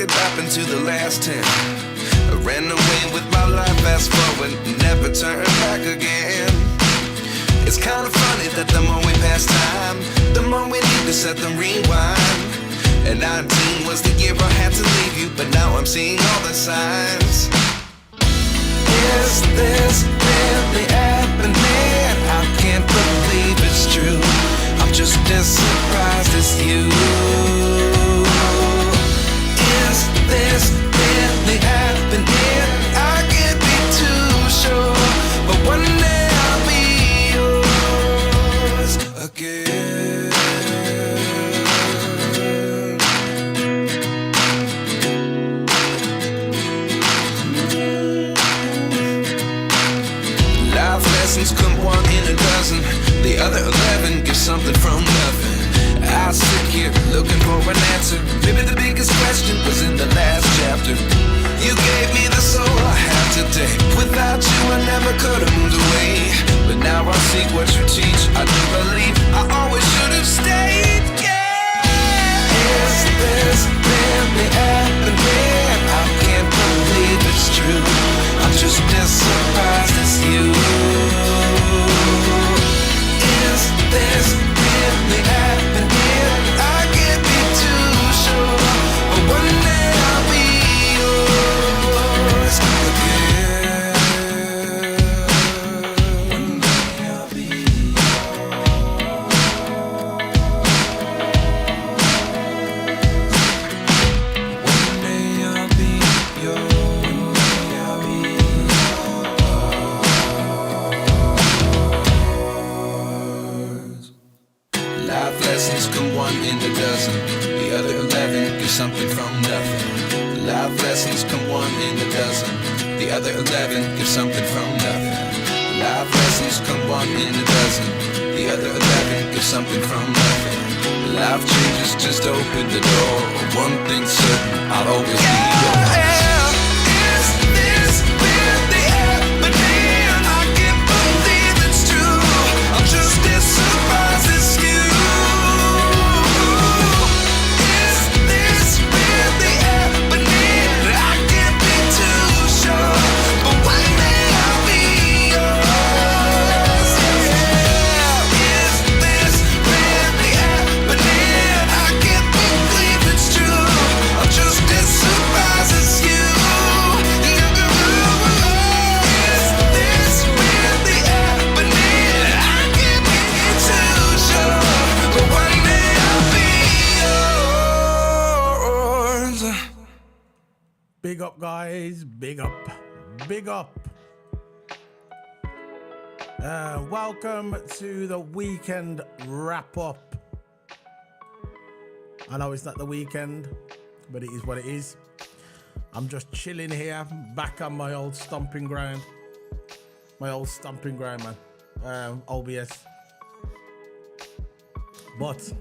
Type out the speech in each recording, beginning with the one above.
could happen to the last 10. I ran away with my life, fast forward, never turn back again. It's kind of funny that the more we pass time, the more we need to set them rewind. And 19 was the year I had to leave you, but now I'm seeing all the signs. Is this really happening? I can't believe it's true. I'm just as surprised as you. Is this really happening? I can't be too sure, but one day I'll be yours again. Life lessons come one in a dozen. The other 11 give something from nothing. I sit here looking for an answer. Maybe the biggest question was in the last chapter. You gave me the soul I have today. Without you I never could have moved away. But now I see what you teach. I do believe I always should have stayed. Yeah. Is this really happening? I can't believe it's true. I'm just as surprised as you. Is this really happening? I can't be too sure, but one day I'll be yours again. One day I'll be yours. One day I'll be yours. One day I'll be yours. Life lessons come one in a dozen. The other 11 give something from nothing. Life lessons come one in a dozen. The other 11 give something from nothing. Life lessons come one in a dozen. The other 11 give something from nothing. Life changes just open the door. One thing's certain, I'll always be yours. Is this really happening? I can't believe it's true. I'm just as surprised as you. Is this really happening? I can't be too sure, but one day I'll be yours. Yeah. Is this really happening? I can't believe it's true. I'm just as surprised as you. Is this really happening? I can't be too sure, but one day I'll be yours. Big up, guys. Big up. Big up. Welcome to the weekend wrap up. I know it's not the weekend, but it is what it is. I'm just chilling here, back on my old stomping ground. My old stomping ground, man. OBS. But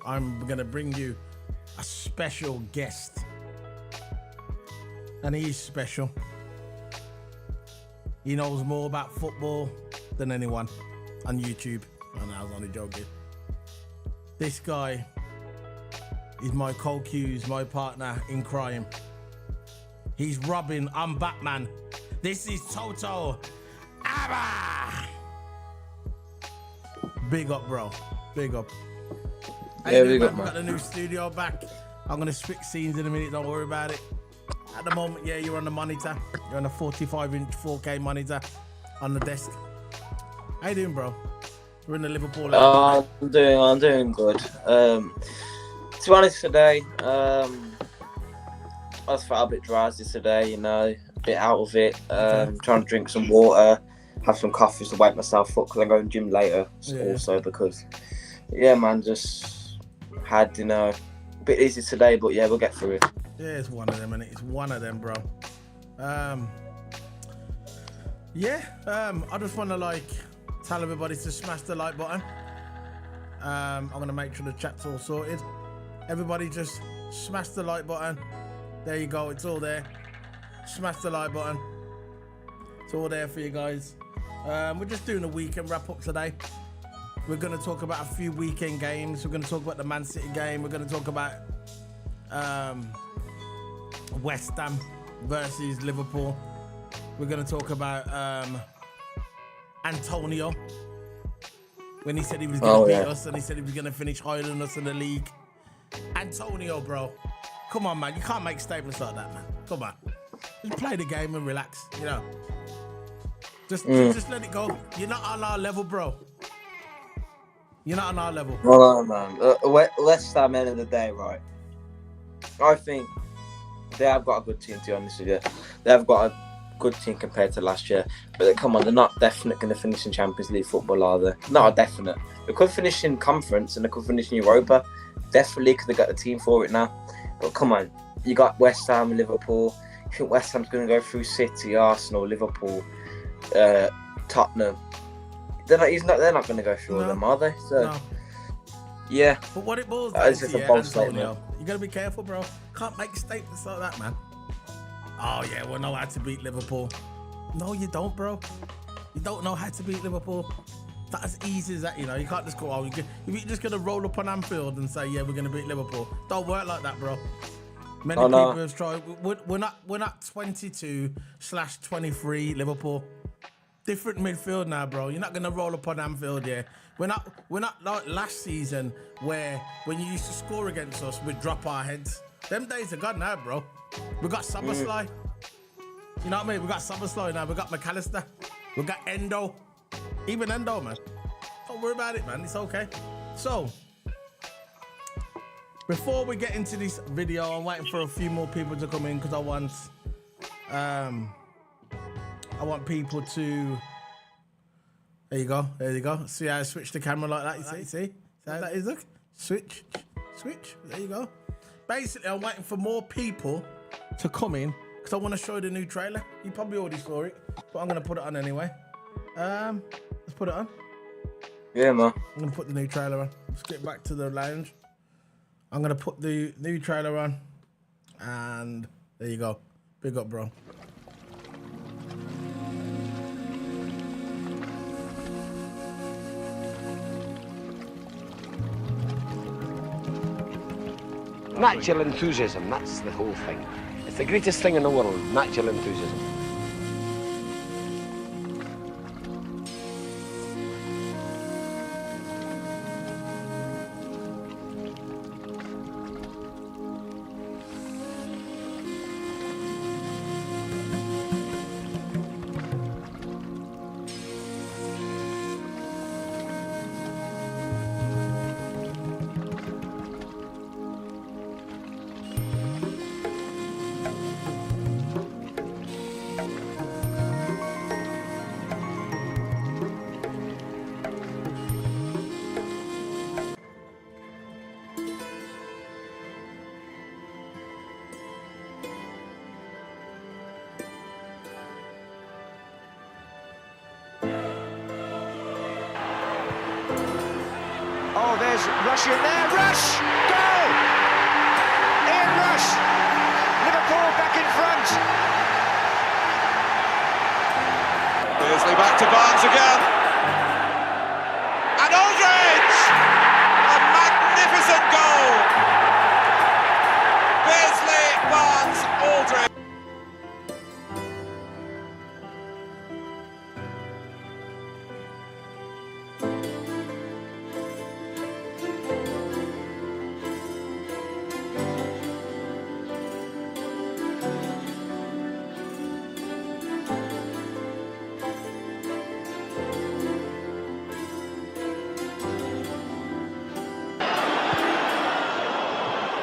I'm gonna bring you a special guest. And he's special. He knows more about football than anyone on YouTube. And I was only joking. This guy is my co-Q's, my partner in crime. He's Robin, I'm Batman. This is TOT0. ABBA! Big up, bro. Big up. Yeah, big up, Got man. the new studio back. I'm gonna switch scenes in a minute, don't worry about it. At the moment, yeah, you're on the monitor. You're on a 45-inch 4K monitor on the desk. How you doing, bro? We're in the Liverpool. I'm doing good. To be honest, today, I just felt a bit drowsy today, you know, a bit out of it. Trying to drink some water, have some coffees to wake myself up because I'm going to gym later. Also because, yeah, man, just had, you know, a bit easy today, but yeah, we'll get through it. Yeah, it's one of them, and it's one of them, bro. I just want to tell everybody to smash the like button. I'm gonna make sure the chat's all sorted. Everybody just smash the like button. There you go, it's all there. Smash the like button. It's all there for you guys. We're just doing a weekend wrap up today. We're gonna talk about a few weekend games. We're gonna talk about the Man City game. We're gonna talk about West Ham versus Liverpool. We're going to talk about Antonio, when he said he was going to beat us and he said he was going to finish higher than us in the league. Antonio, bro. Come on, man. You can't make statements like that, man. Come on. Just play the game and relax, you know. Just let it go. You're not on our level, bro. You're not on our level. No, man. West Ham, end of the day, right? I think they have got a good team, to be honest with you. They have got a good team compared to last year. But come on, they're not definitely going to finish in Champions League football, are they? Not a definite. They could finish in Conference and they could finish in Europa. Definitely could have got the team for it now. But come on, you got West Ham, Liverpool. You think West Ham's going to go through City, Arsenal, Liverpool, Tottenham? They're not going to go through all them, are they? So, no. Yeah. But what it boils down to, Antonio, you got to be careful, bro. Can't make statements like that, man. Oh, yeah, we know how to beat Liverpool. No, you don't, bro. You don't know how to beat Liverpool. That's as easy as that, you know. You can't just go, if you're just going to roll up on Anfield and say, yeah, we're going to beat Liverpool. Don't work like that, bro. Many people have tried. We're not 22/23 Liverpool. Different midfield now, bro. You're not going to roll up on Anfield, yeah. We're not like last season where when you used to score against us, we'd drop our heads. Them days are gone now, bro. We got Summerslide. You know what I mean? We got Summerslide now. We got McAllister. We got Endo. Even Endo, man. Don't worry about it, man. It's okay. So, before we get into this video, I'm waiting for a few more people to come in because I want people to. There you go. See how I switch the camera like that? You see? See how that is? Look. Switch. There you go. Basically, I'm waiting for more people to come in because I want to show you the new trailer. You probably already saw it, but I'm going to put it on anyway. Let's put it on. Yeah, man. I'm going to put the new trailer on. Let's get back to the lounge. I'm going to put the new trailer on. And there you go. Big up, bro. Natural enthusiasm, that's the whole thing. It's the greatest thing in the world, natural enthusiasm. Oh, there's Rush in there. Rush! Goal! Ian Rush! Liverpool back in front. Beardsley back to Barnes again. And Aldridge! A magnificent goal! Beardsley, Barnes, Aldridge.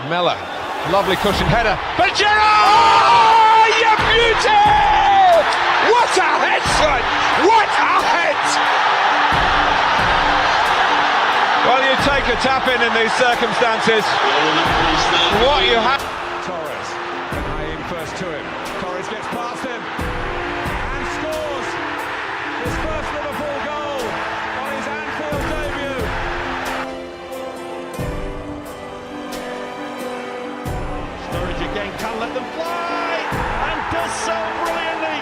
Mella, lovely cushion header, but Gerrard! Oh, you beauty! What a head, son! What a head! Well, you take a tap in these circumstances. What you have. Torres, Naeem first to him. Torres gets past him and scores his first Liverpool goal on his Anfield debut. Sturridge again can't let them fly and does so brilliantly.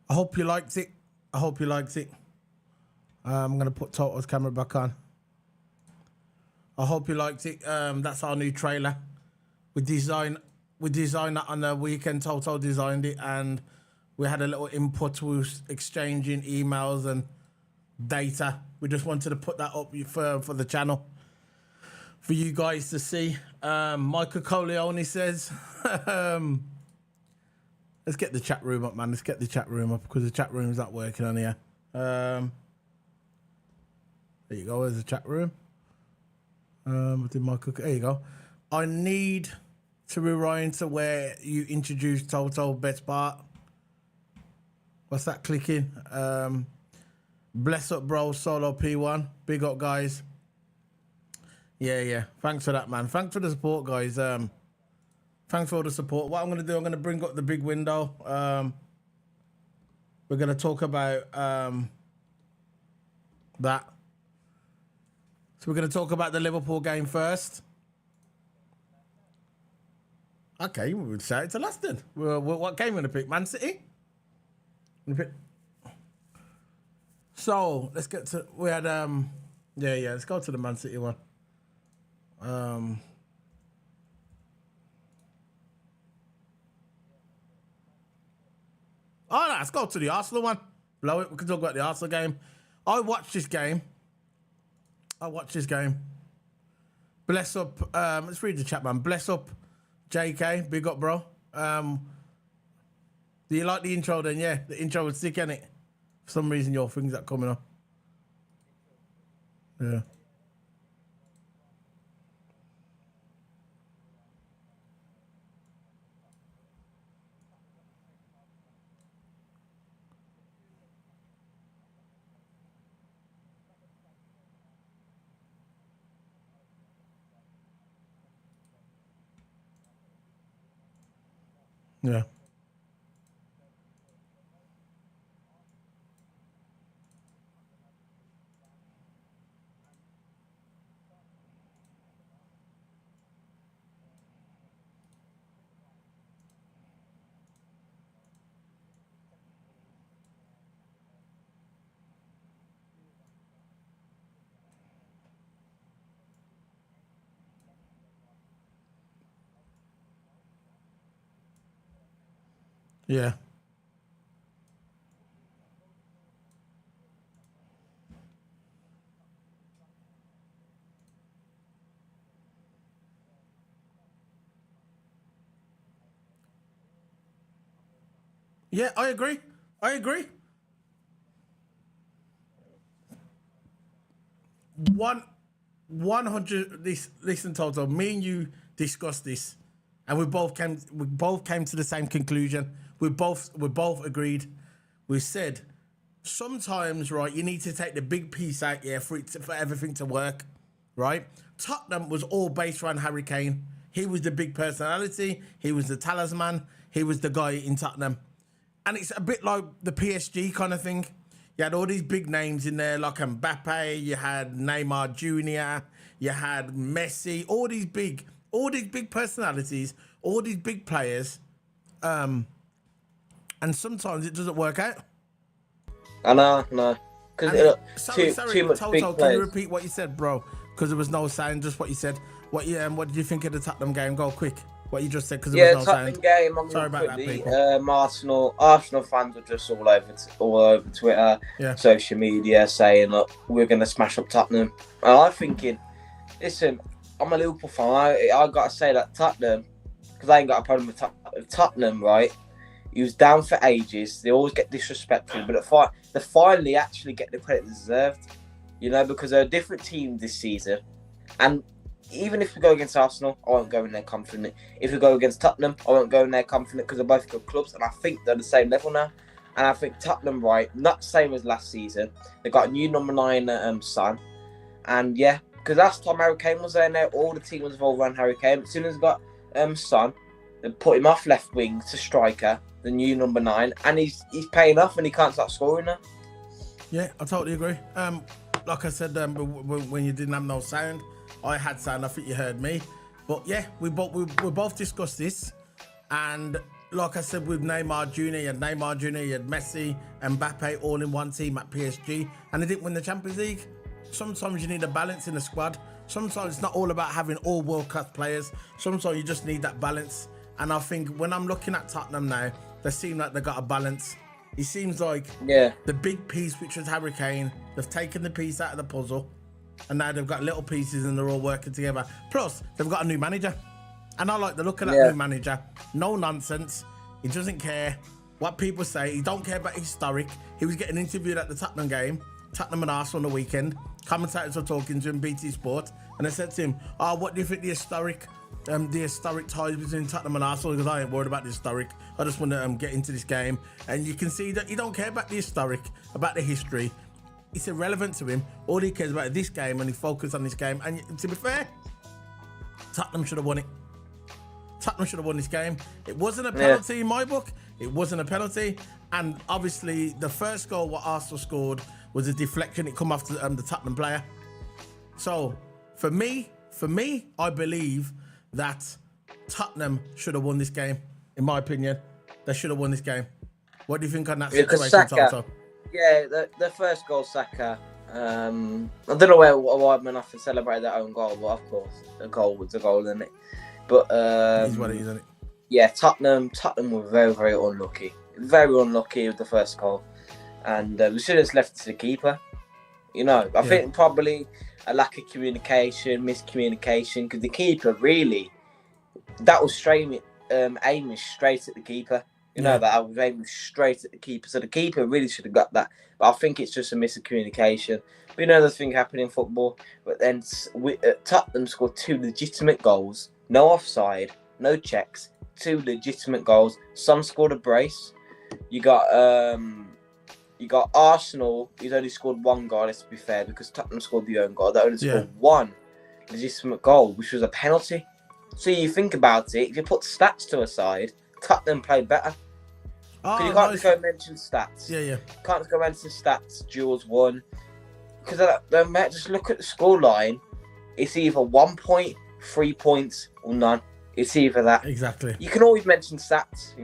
I hope you liked it. I hope you liked it. I'm going to put TOTO's camera back on. I hope you liked it. That's our new trailer. We designed that on the weekend. TOTO designed it, and we had a little input. We was exchanging emails and data. We just wanted to put that up for the channel for you guys to see. Michael Coleone says, let's get the chat room up, man. Let's get the chat room up because the chat room's not working on here. There you go. There's the chat room. Did Michael? There you go. I need to rewind to where you introduced TOTO best part. What's that clicking? Bless up, bro. Solo P1. Big up, guys. Yeah. Thanks for that, man. Thanks for the support, guys. Thanks for all the support. What I'm going to do, I'm going to bring up the big window. We're going to talk about that. So we're going to talk about the Liverpool game first. Okay, we would say it's a last then. What game are we going to pick? Man City? So, let's get to... We had... Yeah, let's go to the Man City one. Oh, no, let's go to the Arsenal one. Blow it. We can talk about the Arsenal game. I watched this game. Bless up. Let's read the chat, man. Bless up, JK. Big up, bro. Do you like the intro then? Yeah, the intro was sick, innit? For some reason, your things that coming up. Yeah. Yeah. Yeah. Yeah, I agree. 100. Listen, Toto. Me and you discussed this, and we both came to the same conclusion. We both agreed. We said sometimes, right, you need to take the big piece out, yeah, for everything to work, right? Tottenham was all based around Harry Kane. He was the big personality. He was the talisman. He was the guy in Tottenham. And it's a bit like the PSG kind of thing. You had all these big names in there, like Mbappe. You had Neymar Jr. you had Messi, all these big personalities, all these big players, and sometimes it doesn't work out. I know, no. Because too much big Toto, players. can you repeat what you said, bro? Because there was no sound, just what you said. What did you think of the Tottenham game? Go quick. What you just said, because there was no Tottenham sound. game. I'm Sorry about quickly, that, people. Arsenal fans were just all over Twitter, social media, saying, "Look, we're going to smash up Tottenham." And I'm thinking, listen, I'm a Liverpool fan. I got to say that Tottenham, because I ain't got a problem with Tottenham, right? He was down for ages. They always get disrespectful, but they finally actually get the credit deserved, because they're a different team this season. And even if we go against Arsenal, I won't go in there confident. If we go against Tottenham, I won't go in there confident because they're both good clubs, and I think they're the same level now. And I think Tottenham, right, not the same as last season. They got a new number 9, Son, and because last time Harry Kane was there, now all the team was involved around Harry Kane. As soon as they got Son, they put him off left wing to striker, the new number 9, and he's paying off, and he can't start scoring now. Yeah, I totally agree. Like I said, when you didn't have no sound, I had sound. I think you heard me, but yeah, we both discussed this, and like I said, with Neymar Jr., you had Messi, and Mbappe all in one team at PSG, and they didn't win the Champions League. Sometimes you need a balance in the squad. Sometimes it's not all about having all world-class players. Sometimes you just need that balance. And I think when I'm looking at Tottenham now, they seem like they got a balance. It seems like the big piece, which was Harry Kane, they've taken the piece out of the puzzle, and now they've got little pieces and they're all working together. Plus, they've got a new manager. And I like the look of that new manager. No nonsense. He doesn't care what people say. He don't care about historic. He was getting interviewed at the Tottenham game, Tottenham and Arsenal on the weekend. Commentators were talking to him, BT Sport, and they said to him, what do you think the historic ties between Tottenham and Arsenal? Because I ain't worried about the historic. I just want to get into this game. And you can see that he don't care about the historic, about the history. It's irrelevant to him. All he cares about is this game, and he focused on this game. And to be fair, Tottenham should have won it. Tottenham should have won this game. It wasn't a penalty in my book. It wasn't a penalty. And obviously, the first goal what Arsenal scored was a deflection. It come off the Tottenham player. So, for me, I believe that Tottenham should have won this game. In my opinion, they should have won this game. What do you think on that situation, Toto? Yeah, the first goal, Saka. I don't know why I'm enough to celebrate their own goal, but of course, a goal was a goal, isn't it? But it is what it is, isn't it? Yeah, Tottenham were very, very unlucky. Very unlucky with the first goal, and we should have left it to the keeper. I think probably a lack of communication, miscommunication, because the keeper really, that was aiming straight at the keeper. That I was aiming straight at the keeper, so the keeper really should have got that. But I think it's just a miscommunication. But the thing happened in football. But then Tottenham scored 2 legitimate goals, no offside, no checks, 2 legitimate goals. Some scored a brace. You got Arsenal, who's only scored 1 goal. Let's be fair, because Tottenham scored the own goal. They only scored 1 legitimate goal, which was a penalty. So you think about it, if you put stats to a side, Tottenham played better. Because you can't just go and mention stats. You can't just go and mention stats. Jules won. Because just look at the scoreline. It's either 1 point, 3 points, or none. It's either that. Exactly. You can always mention stats,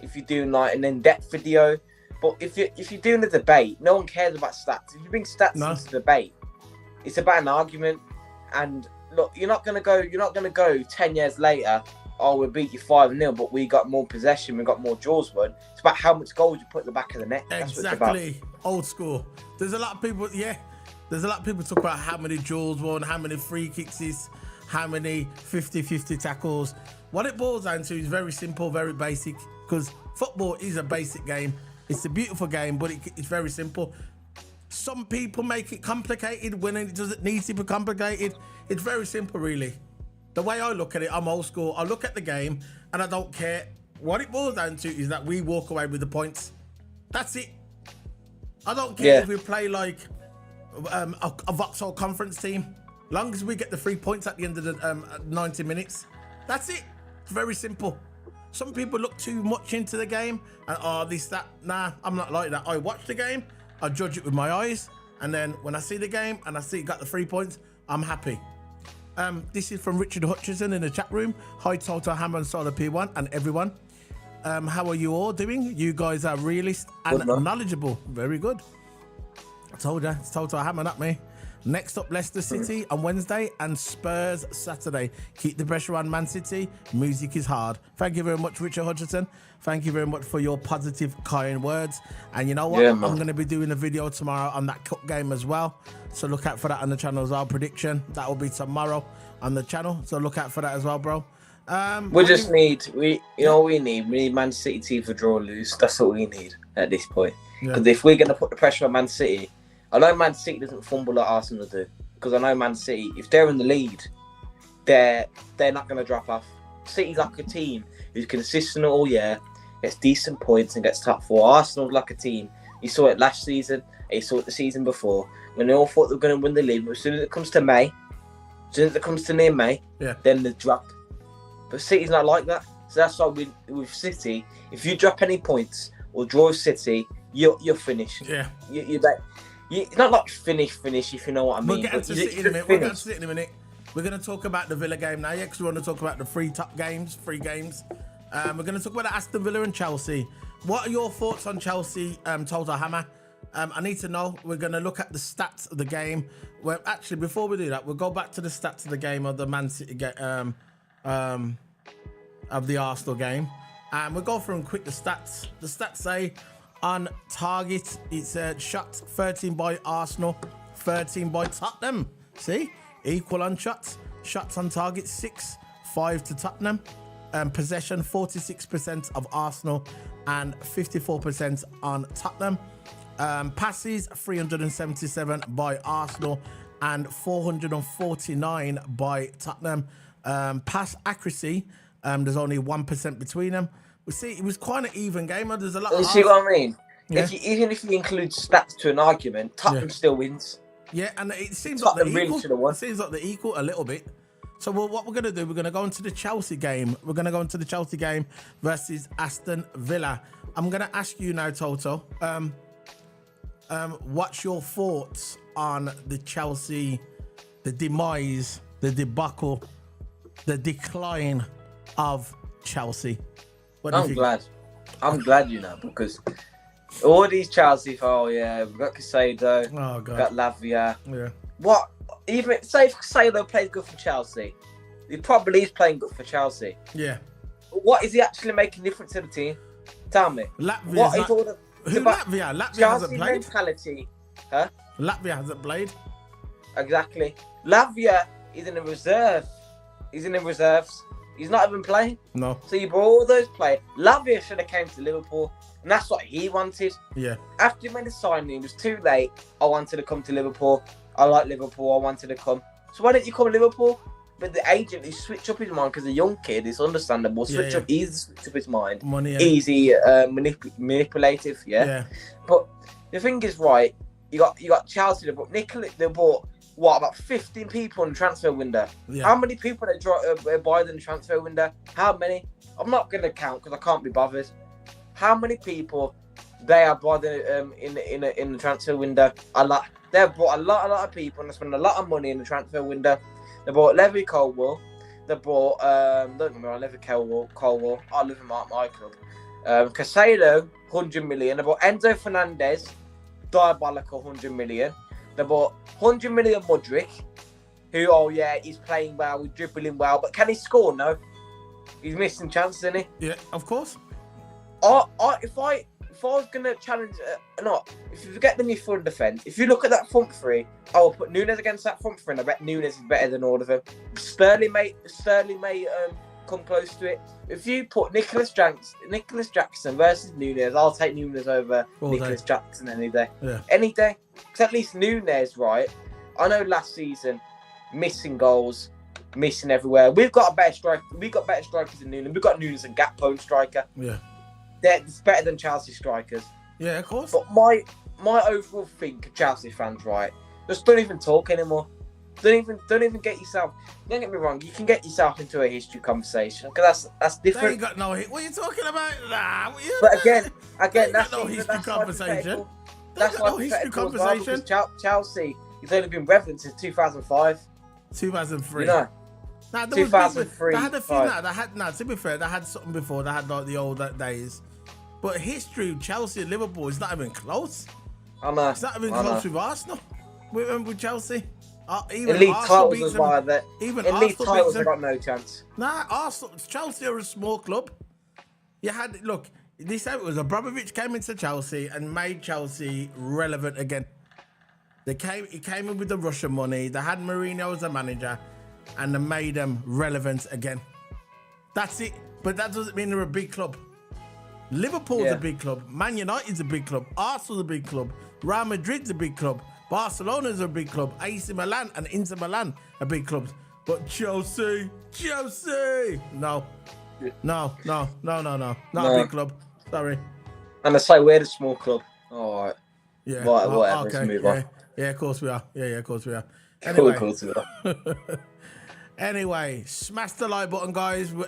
if you're doing like an in-depth video. But if you're doing a debate, no one cares about stats. If you bring stats into the debate, it's about an argument. And look, you're not gonna go 10 years later. Oh, we beat you 5-0, but we got more possession, we got more draws won. It's about how much goals you put in the back of the net. That's exactly. Old school. There's a lot of people, there's a lot of people talk about how many draws won, how many free kicks is, how many 50-50 tackles. What it boils down to is very simple, very basic, because football is a basic game. It's a beautiful game, but it's very simple. Some people make it complicated when it doesn't need to be complicated. It's very simple, really. The way I look at it, I'm old school. I look at the game and I don't care. What it boils down to is that we walk away with the points. That's it. I don't care if we play like a Vauxhall Conference team. Long as we get the 3 points at the end of the 90 minutes. That's it. It's very simple. Some people look too much into the game and this, that. Nah, I'm not like that. I watch the game, I judge it with my eyes, and then when I see the game and I see it got the 3 points, I'm happy. This is from Richard Hutchison in the chat room. Hi, Toto, Hammer and Solar P1 and everyone. How are you all doing? You guys are realist and knowledgeable. Very good. I told you, it's Toto Hammer, not me. Next up, Leicester City on Wednesday and Spurs Saturday. Keep the pressure on Man City. Music is hard. Thank you very much, Richard Hutchison. Thank you very much for your positive, kind words. And you know what? Yeah, I'm going to be doing a video tomorrow on that cup game as well. So look out for that on the channel as well. Prediction. That will be tomorrow on the channel. So look out for that as well, bro. We need Man City to either draw or lose. That's all we need at this point. Because if we're going to put the pressure on Man City, I know Man City doesn't fumble like Arsenal do. Because I know Man City, if they're in the lead, they're not going to drop off. City's like a team who's consistent all year, gets decent points and gets top four. Arsenal's like a team. You saw it last season, and you saw it the season before, when they all thought they were going to win the league. But as soon as it comes to May, near May, then they drop. But City's not like that. So that's why with City, if you drop any points or draw City, you're finished. Yeah. It's not like finish, if you know what I mean. We'll get into City in a minute. We're going to talk about the Villa game now, because we want to talk about the free games. We're going to talk about the Aston Villa and Chelsea. What are your thoughts on Chelsea, Toto Hammer? I need to know. We're going to look at the stats of the game. Well, actually, before we do that, we'll go back to the stats of the game of the Man City game, of the Arsenal game. And we'll go through quick the stats. The stats say on target, it's shots 13 by Arsenal, 13 by Tottenham. See? Equal on shots. Shots on target 6, 5 to Tottenham. Possession 46% of Arsenal and 54% on Tottenham. Passes 377 by Arsenal and 449 by Tottenham. Pass accuracy, there's only 1% between them. We see it was quite an even game. There's a lot. You see what I mean? Yeah. Even if you include stats to an argument, Tottenham still wins. Yeah, and it seems like they're equal. It seems like they're equal a little bit. So what we're going to do, we're going to go into the Chelsea game. We're going to go into the Chelsea game versus Aston Villa. I'm going to ask you now, Toto. What's your thoughts on the Chelsea, the demise, the debacle, the decline of Chelsea? I'm glad, because all these Chelsea, we've got Casado, we've got Lavia. Yeah. What? Even say if Casado plays good for Chelsea, he probably is playing good for Chelsea. Yeah. But what is he actually making difference to the team? Tell me. Latvia hasn't played. Mentality, huh? Latvia hasn't played. Exactly. Lavia is in the reserve. He's in the reserves. He's not even playing. No. So you brought all those players. Lavia should have came to Liverpool, and that's what he wanted. Yeah. After you made the signing, it was too late. I wanted to come to Liverpool. I like Liverpool. I wanted to come. So why didn't you come to Liverpool? But the agent, he switched up his mind because a young kid, it's understandable. Switch up his mind. Money, easy, manipulative, yeah. But the thing is, right? You got Chelsea. They bought what, about 15 people in the transfer window. Yeah. How many people they buy in the transfer window? How many? I'm not going to count because I can't be bothered. How many people they are bought in the transfer window? A lot. They've bought a lot of people and they spend a lot of money in the transfer window. They bought Levy Colwell. They bought don't get me wrong, Levy Colwell. I live in my club. Casado, 100 million. They bought Enzo Fernandez, diabolical 100 million. They bought 100 million Mudryk, who he's playing well, he's dribbling well, but can he score? No, he's missing chances, isn't he? Yeah, of course. If I was gonna challenge, if you forget the midfield defence, if you look at that front three, I will put Nunes against that front three, and I bet Nunes is better than all of them. Sterling may come close to it. If you put Nicholas Jackson versus Nunes, I'll take Nunes over Nicholas Jackson any day. Yeah. Any day. Because at least Nunes, right? I know last season, missing goals, missing everywhere. We've got a better striker. We've got better strikers than Nunes. We've got Nunes and Gakpo striker. Yeah. It's better than Chelsea strikers. Yeah, of course. But my overall thing of Chelsea fans, right? Just don't even talk anymore. Don't even get yourself. Don't get me wrong. You can get yourself into a history conversation because that's different. They ain't got no. What are you talking about? Nah. But again, that's no history conversation. That's why history conversation. Chelsea has only been relevant since 2005. 2003. You know, Nah, there was 2003. they had a few. Right. To be fair, they had something before. They had like the old days. But history, Chelsea and Liverpool is not even close. I know. It's not even close with Arsenal. With Chelsea. Even elite Arsenal titles as well. Even elite Arsenal titles beats have them. got no chance. Nah, Chelsea are a small club. You had this it was Abramovich came into Chelsea and made Chelsea relevant again. He came in with the Russian money. They had Mourinho as a manager, and they made them relevant again. That's it. But that doesn't mean they're a big club. Liverpool's a big club. Man United's a big club. Arsenal's a big club. Real Madrid's a big club. Barcelona's a big club. AC Milan and Inter Milan are big clubs. But Chelsea, no, not a big club. Sorry. And they say we're the small club. All right. Yeah. Right, whatever. Okay. Let's move on. Yeah, of course we are. Yeah, of course we are. Anyway. Anyway. Anyway, smash the like button, guys. We're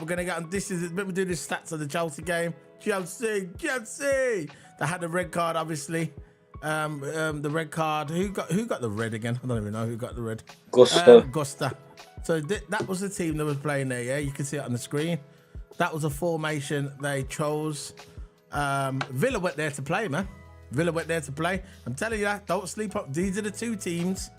gonna get on. We do the stats of the Chelsea game. Chelsea. They had the red card, obviously. The red card. Who got the red again? I don't even know who got the red. Gusta. So that was the team that was playing there. Yeah, you can see it on the screen. That was a formation they chose. Villa went there to play, man. Villa went there to play. I'm telling you that. Don't sleep up. These are the two teams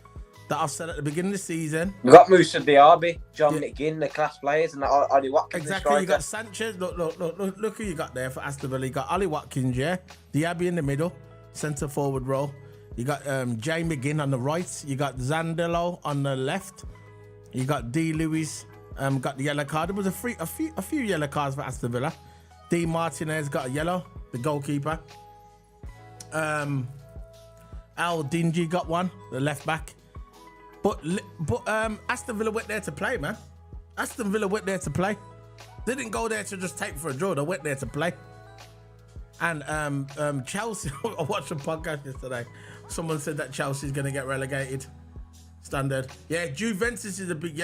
that I said at the beginning of the season. You got Moussa Diaby, John McGinn, the class players, and Ollie Watkins. Exactly. You got Sanchez. Look who you got there for Aston Villa. You got Ollie Watkins, yeah. Diaby in the middle, centre forward role. You got Jay McGinn on the right. You got Zandelo on the left. You got D. Lewis. Got the yellow card. There was a few yellow cards for Aston Villa. D. Martinez got a yellow, the goalkeeper. Al Dingy got one, the left back. But Aston Villa went there to play, man. Aston Villa went there to play. They didn't go there to just take for a draw. They went there to play. And Chelsea, I watched a podcast yesterday. Someone said that Chelsea's going to get relegated. Standard. Yeah, Juventus is a big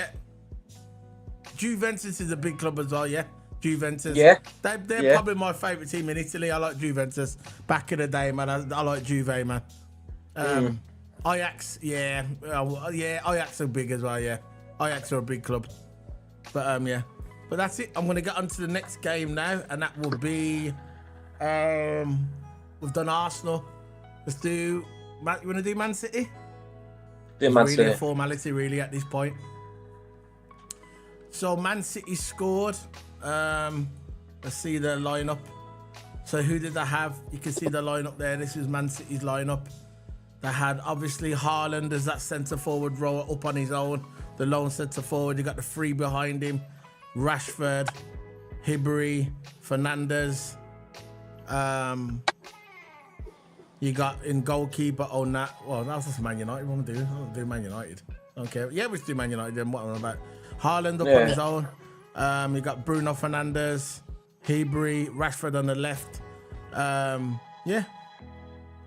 club as well, yeah. Juventus. Yeah. They're probably my favourite team in Italy. I like Juventus. Back in the day, man. I like Juve, man. Ajax, yeah. Ajax are big as well, yeah. Ajax are a big club. But, yeah. But that's it. I'm going to get on to the next game now, and that will be... we've done Arsenal. Let's do... You want to do Man City? Do Man City. Really a formality, really, at this point. So, Man City scored. Let's see the lineup. So, who did they have? You can see the lineup there. This is Man City's lineup. They had, obviously, Haaland as that centre-forward rower up on his own. The lone centre-forward. You got the three behind him. Rashford, Hibbary, Fernandes. You got in goalkeeper on that. Well, that's just Man United. What am I doing? I'll do Man United. Okay. Yeah, we should do Man United then. What am I about? Haaland up on his own. You got Bruno Fernandes, Hibbary, Rashford on the left. Yeah.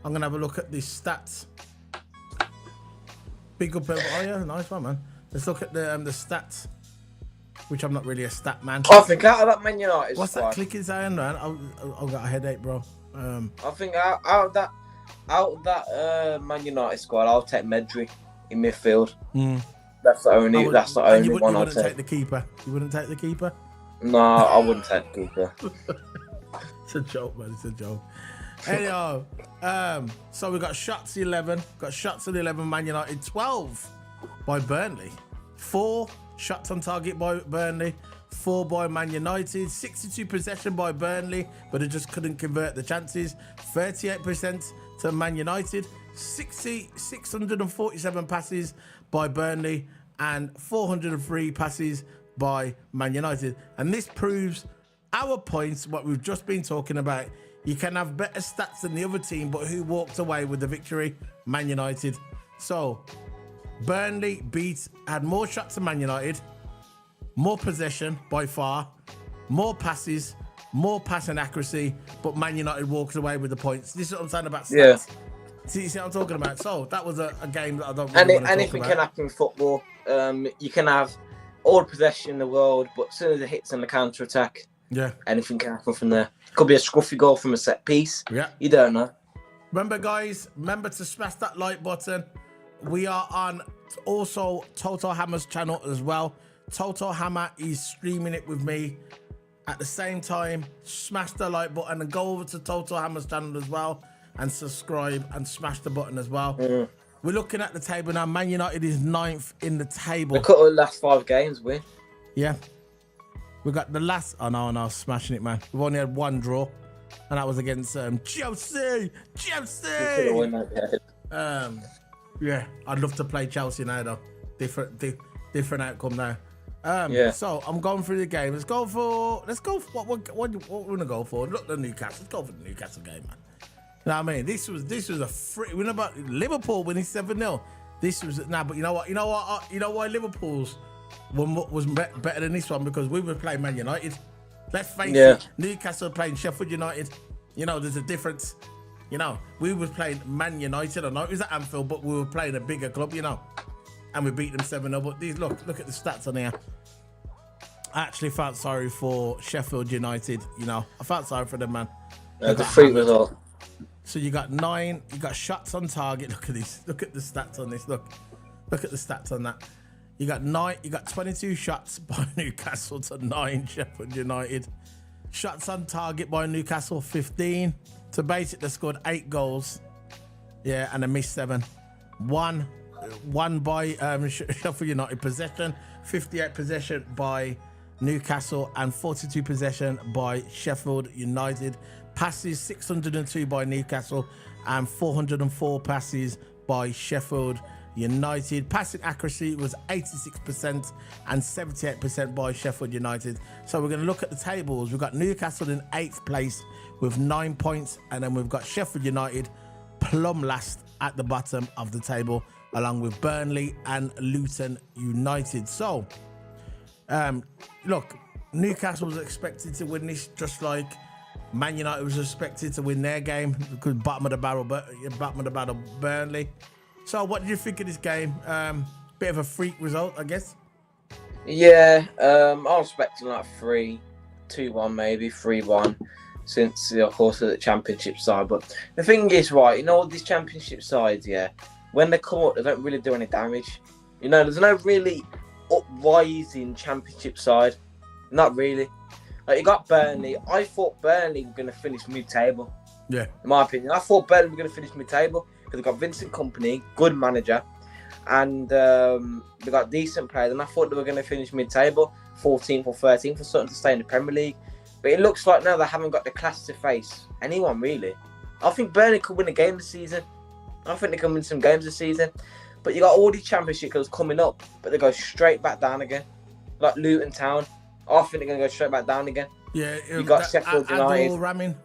I'm going to have a look at the stats. Big up. Oh, yeah. Nice one, man. Let's look at the stats. Which I'm not really a stat man. I think out of that Man United What's squad, that clicking saying, man? I've got a headache, bro. I think out of that Man United squad, I'll take Medri in midfield. That's the only one I'll take. The keeper. You wouldn't take the keeper? No, I wouldn't take the keeper. It's a joke, man. It's a joke. Anyhow, so we got shots 11. Got shots at 11. Man United 12 by Burnley. 4 shots on target by Burnley. 4 by Man United. 62 possession by Burnley, but it just couldn't convert the chances. 38% to Man United. 647 passes by Burnley and 403 passes by Man United. And this proves our points, what we've just been talking about. You can have better stats than the other team, but who walked away with the victory? Man United. So, Burnley had more shots than Man United, more possession by far, more passes, more passing accuracy, but Man United walks away with the points. This is what I'm saying about stats. Yeah. See what I'm talking about? So, that was a game that I don't really want to talk about. Anything can happen in football. You can have all the possession in the world, but as soon as it hits on the counter-attack, anything can happen from there. Could be a scruffy goal from a set piece. Yeah. You don't know. Remember, guys, to smash that like button. We are on Also, TOT0 Hammer's channel as well. TOT0 Hammer is streaming it with me. At the same time, smash the like button and go over to TOT0 Hammer's channel as well and subscribe and smash the button as well. We're looking at the table now. Man United is 9th in the table. Look at the last 5 games win. Yeah. We got the last... Oh, no, smashing it, man. We've only had 1 draw, and that was against Chelsea. Yeah, I'd love to play Chelsea now, though. Different outcome now. Yeah. So I'm going through the game. Let's go for what we're gonna go for. Look, the Newcastle. Let's go for the Newcastle game, man. You know what I mean? This was a free win about Liverpool winning 7-0. This was but you know what? You know why Liverpool's one was better than this one? Because we were playing Man United. Let's face it, Newcastle playing Sheffield United. You know, there's a difference. You know, we were playing Man United. I know it was at Anfield, but we were playing a bigger club, you know. And we beat them 7-0. But these look at the stats on here. I actually felt sorry for Sheffield United, you know. I felt sorry for them, man. The free result. So you got 9, you got shots on target. Look at this. Look at the stats on this. Look at the stats on that. You got 22 shots by Newcastle to 9 Sheffield United. Shots on target by Newcastle 15. So basically they scored 8 goals. Yeah, and they missed 7. One by Sheffield United possession, 58 possession by Newcastle and 42 possession by Sheffield United. Passes 602 by Newcastle and 404 passes by Sheffield United. Passing accuracy was 86% and 78% by Sheffield United. So we're going to look at the tables. We've got Newcastle in 8th place with 9 points, and then we've got Sheffield United plumb last at the bottom of the table, along with Burnley and Luton United. So, look, Newcastle was expected to win this, just like Man United was expected to win their game, because bottom of the barrel, Burnley. So, what did you think of this game? Bit of a freak result, I guess. Yeah, I was expecting like 3-2-1, maybe 3-1, since of course the Championship side. But the thing is, right, you know, all these Championship sides, yeah, when they come up, they don't really do any damage. You know, there's no really uprising Championship side. Not really. Like, you got Burnley. I thought Burnley were going to finish mid-table. Yeah. In my opinion. I thought Burnley were going to finish mid-table because they've got Vincent Kompany, good manager, and they got decent players. And I thought they were going to finish mid-table, 14th or 13th, for something to stay in the Premier League. But it looks like now they haven't got the class to face anyone, really. I think Burnley could win a game this season. I think they can win some games this season. But you got all these Championship clubs coming up, but they go straight back down again. Like Luton Town. I think they're going to go straight back down again. Yeah, you got Sheffield United. Adol Ramin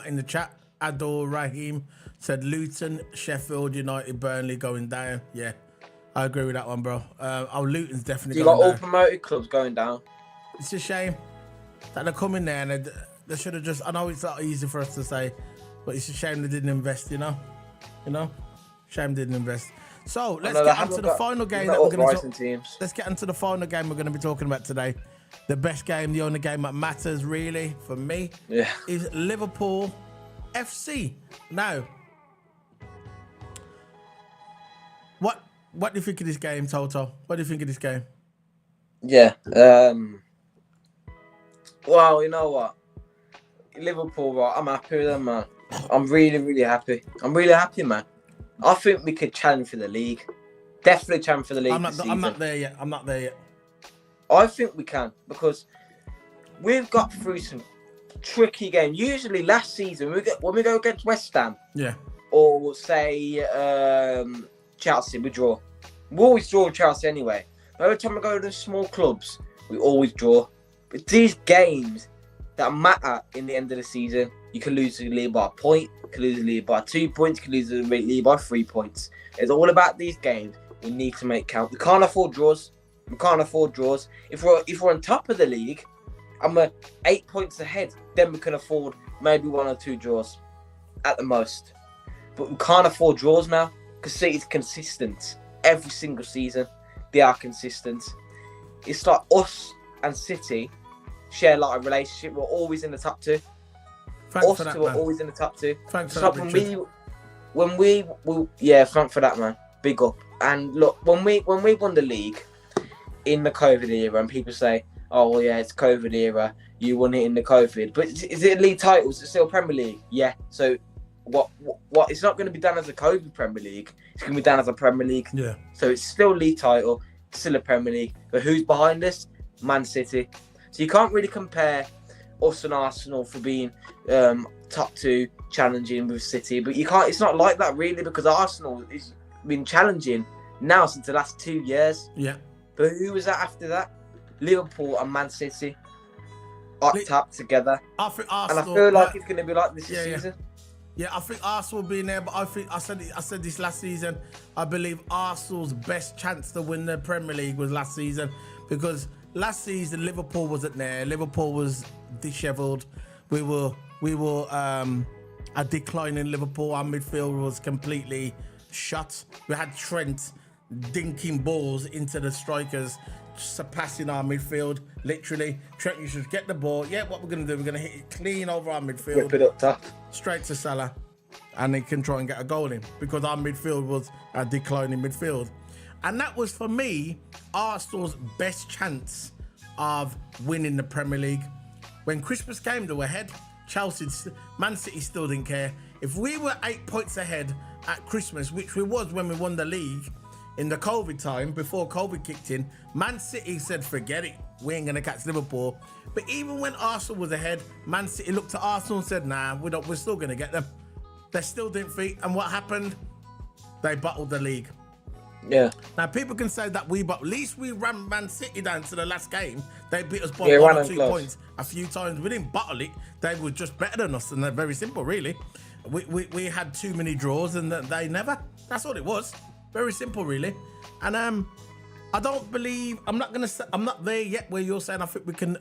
in the chat. Adol Rahim said Luton, Sheffield United, Burnley going down. Yeah, I agree with that one, bro. Luton's definitely going down. You got all promoted clubs going down. It's a shame that they come in there and they should have just... I know it's not easy for us to say, but it's a shame they didn't invest, you know? Shame they didn't invest. So let's get into the final game that we're going to Let's get into the final game we're going to be talking about today. The best game, the only game that matters really for me, is Liverpool FC. Now, what do you think of this game, Toto? What do you think of this game? Yeah. Well, you know what? Liverpool, right? I'm happy with them, man. I'm really, really happy. I'm really happy, man. I think we could challenge for the league. Definitely challenge for the league. I'm not there yet. I think we can, because we've got through some tricky games. Usually last season, when we go against West Ham, or say Chelsea, we draw. We always draw Chelsea anyway. But every time we go to the small clubs, we always draw. But these games that matter in the end of the season, you can lose the lead by a point, you can lose the lead by 2 points, you can lose the lead by 3 points. It's all about these games we need to make count. We can't afford draws. If we're on top of the league and we're 8 points ahead, then we can afford maybe 1 or 2 draws at the most. But we can't afford draws now, because City's consistent every single season. They are consistent. It's like us and City share like a relationship. We're always in the top 2. Thanks for that, man. We're always in the top 2. Thanks for that, Thanks for that, man. Big up. And look, when we won the league in the COVID era, and people say, "Oh, well, yeah, it's COVID era. You won it in the COVID." But is it a league title? Is it still Premier League? Yeah. So what? It's not going to be done as a COVID Premier League. It's going to be done as a Premier League. Yeah. So it's still league title, still a Premier League. But who's behind this? Man City. So you can't really compare us and Arsenal for being top 2 challenging with City. But you can't. It's not like that really, because Arsenal has been challenging now since the last 2 years. Yeah. But who was that after that? Liverpool and Man City up top together. I think Arsenal, and I feel like it's going to be like this season. Yeah, I think Arsenal will be in there, but I think I said this last season. I believe Arsenal's best chance to win the Premier League was last season, because last season Liverpool wasn't there. Liverpool was dishevelled. We were a decline in Liverpool. Our midfield was completely shut. We had Trent dinking balls into the strikers, surpassing our midfield. Literally, Trent used to get the ball. Yeah, what we're going to do, we're going to hit it clean over our midfield. Whip it up top. Straight to Salah. And they can try and get a goal in, because our midfield was a declining midfield. And that was, for me, Arsenal's best chance of winning the Premier League. When Christmas came, they were ahead. Man City still didn't care. If we were 8 points ahead at Christmas, which we was when we won the league, in the COVID time, before COVID kicked in, Man City said, forget it, we ain't going to catch Liverpool. But even when Arsenal was ahead, Man City looked at Arsenal and said, nah, we're still going to get them. They still didn't beat. And what happened? They bottled the league. Yeah. Now, people can say that at least we ran Man City down to the last game. They beat us by 1 or 2 points a few times. We didn't bottle it. They were just better than us, and they're very simple, really. We had too many draws, and they never. That's all it was. Very simple, really. And I don't believe, I'm not there yet where you're saying I think we can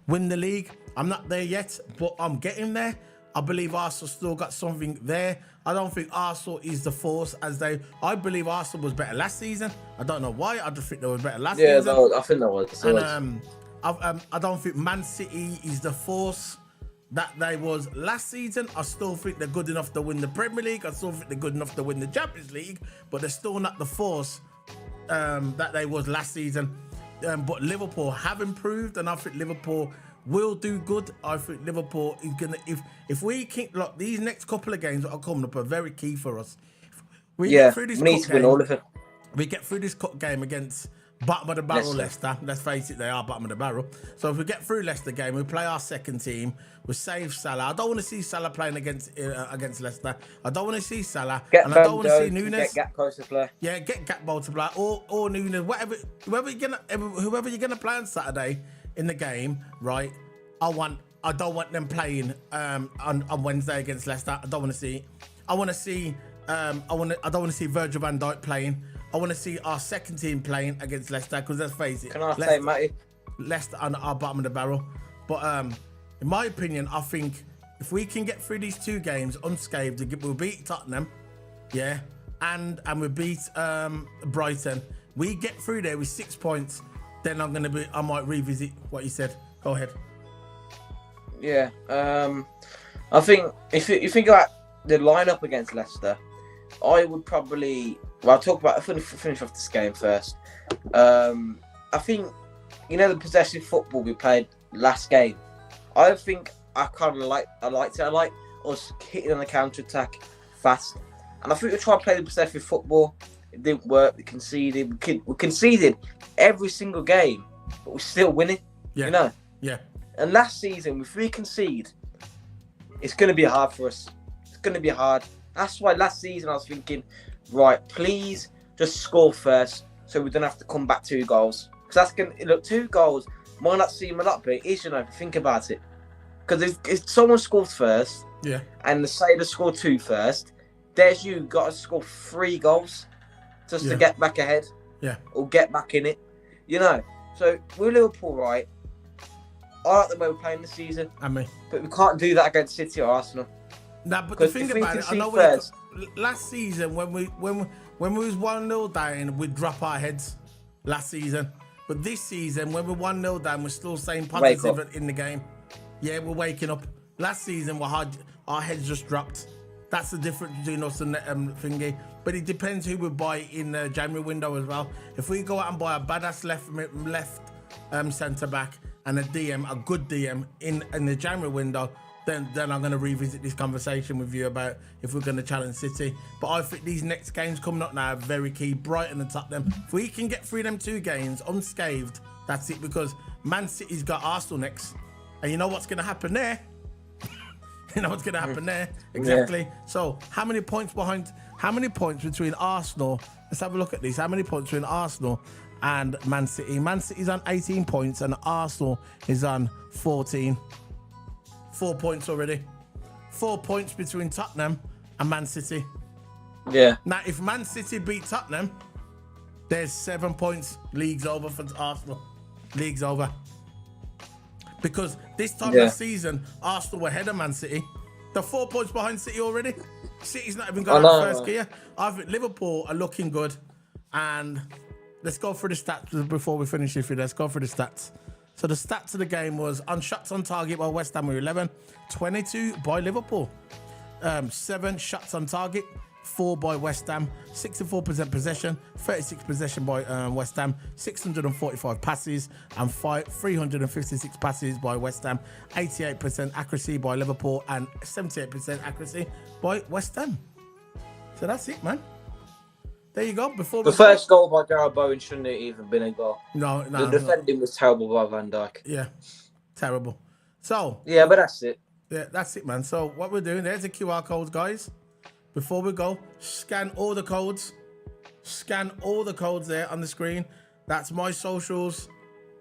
win the league. I'm not there yet, but I'm getting there. I believe Arsenal still got something there. I don't think Arsenal is the force I believe Arsenal was better last season. I don't know why. I just think they were better last season. Yeah, no, I think that was. And I don't think Man City is the force that they was last season. I still think they're good enough to win the Premier League. I still think they're good enough to win the Champions League, but they're still not the force that they was last season. But Liverpool have improved, and I think Liverpool will do good. I think Liverpool is gonna, if we keep, look, these next couple of games that are coming up are very key for us. We need to win all of it. We get through this cup game against bottom of the barrel Leicester. Let's face it, they are bottom of the barrel. So if we get through Leicester game, we play our second team, we save Salah. I don't want to see Salah playing against Leicester. I don't want to see Salah. I don't want to see Nunes. Get Gakpo to play. Yeah, get Gakpo to play, or Nunes, whoever you're gonna play on Saturday in the game, right? I don't want them playing on Wednesday against Leicester. I don't want to see it. I don't want to see Virgil van Dijk playing. I want to see our second team playing against Leicester, because let's face it. Can I say, Matty? Leicester are our bottom of the barrel. But in my opinion, I think if we can get through these 2 games unscathed, we'll beat Tottenham, yeah, and we beat Brighton. We get through there with 6 points, then I might revisit what you said. Go ahead. Yeah, I think if you think about the lineup against Leicester, I would probably. Well, I'll talk about. I'll finish off this game first. I think the possessive football we played last game. I think I liked it. I like us hitting on the counter attack fast, and I think we tried to play the possessive football. It didn't work. We conceded. We conceded every single game, but we're still winning. Yeah. Yeah. And last season, if we concede, it's going to be hard for us. It's going to be hard. That's why last season I was thinking, right, please just score first so we don't have to come back 2 goals. Because that's going to look, 2 goals might not seem a lot, but it is, think about it. Because if someone scores first, yeah, and the Sailor score 2 first, there's you got to score 3 goals just to get back ahead. Yeah. Or get back in it. So we're Liverpool, right? I like the way we're playing this season. But we can't do that against City or Arsenal. Nah, but the thing about it, I know last season when we was 1-0 down, we'd drop our heads last season. But this season, when we're 1-0 down, we're still saying positive in the game. Yeah, we're waking up. Last season, our heads just dropped. That's the difference between us and thingy. But it depends who we buy in the January window as well. If we go out and buy a badass left centre back and a good DM in the January window, then I'm going to revisit this conversation with you about if we're going to challenge City. But I think these next games coming up now are very key. Brighton and Tottenham. If we can get through them 2 games unscathed, that's it, because Man City's got Arsenal next. And you know what's going to happen there? You know what's going to happen there? Exactly. Yeah. So how many points between Arsenal? Let's have a look at this. How many points between Arsenal and Man City? Man City's on 18 points and Arsenal is on 14. 4 points already. 4 points between Tottenham and Man City. Yeah. Now, if Man City beat Tottenham, there's 7 points. League's over for Arsenal. League's over. Because this time last season, Arsenal were ahead of Man City. They're 4 points behind City already. City's not even got out first gear. I think Liverpool are looking good. And let's go through the stats before we finish this video. Let's go through the stats. So the stats of the game was on shots on target by West Ham were 11, 22 by Liverpool, 7 shots on target, 4 by West Ham, 64% possession, 36 possession by West Ham, 645 passes, and 356 passes by West Ham, 88% accuracy by Liverpool, and 78% accuracy by West Ham. So that's it, man. There you go. Before the first goal by Gareth Bowen shouldn't have even been a goal. No. The defending was terrible by Van Dijk. Yeah, terrible. So yeah, but that's it. Yeah, that's it, man. So what we're doing, there's the QR codes, guys. Before we go, scan all the codes. Scan all the codes there on the screen. That's my socials.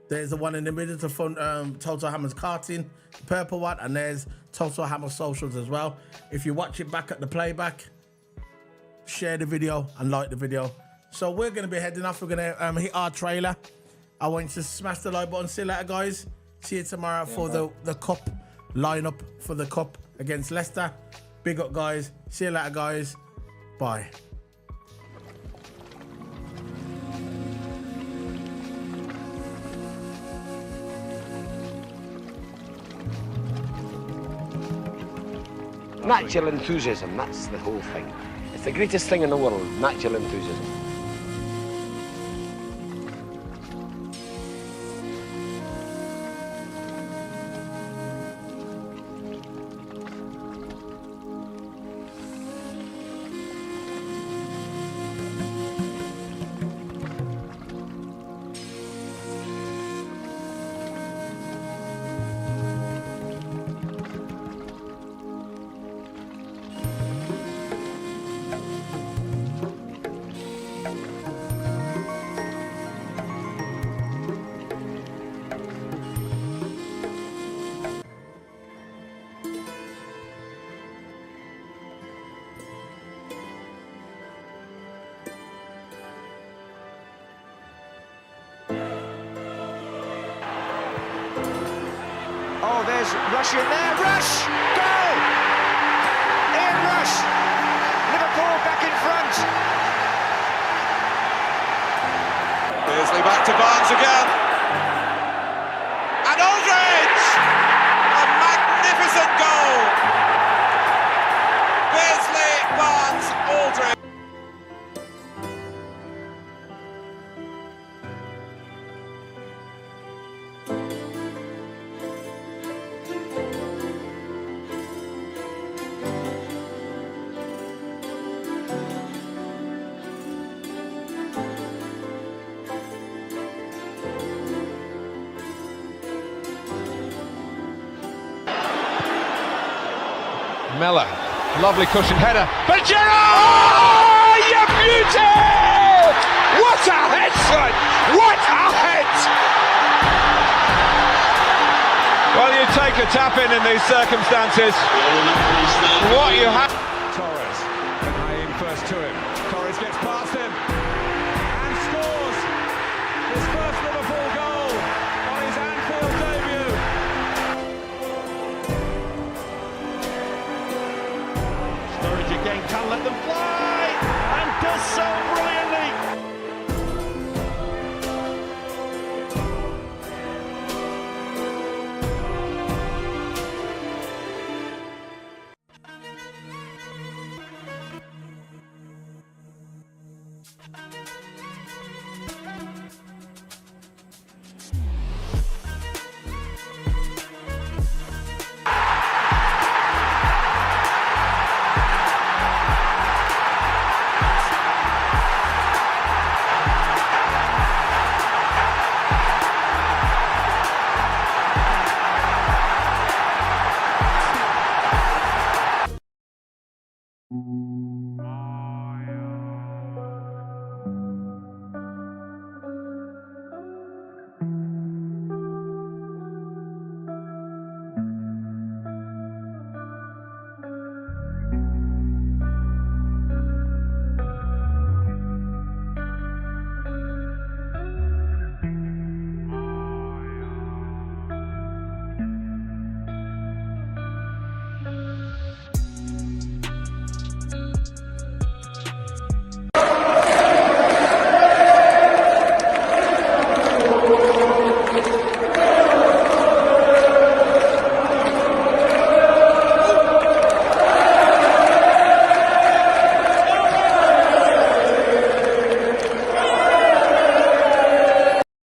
There's the one in the middle to fund TOT0 Hammer's karting, the purple one, and there's TOT0 Hammer socials as well. If you watch it back at the playback, share the video and like the video. So we're going to be heading off. We're going to hit our trailer. I want you to smash the like button. See you later, guys. See you tomorrow for the cup lineup for the cup against Leicester. Big up, guys. See you later, guys. Bye. Natural enthusiasm, that's the whole thing. It's the greatest thing in the world, natural enthusiasm. Oh, there's Rush in there. Rush! Goal! Ian Rush! Liverpool back in front. Beardsley back to Barnes again. And Aldridge! A magnificent goal! Beardsley, Barnes, Aldridge. Mella, lovely cushion header, but Gerrard! Oh, you beauty! What a head, son! What a head! Well, you take a tap in these circumstances. What you have.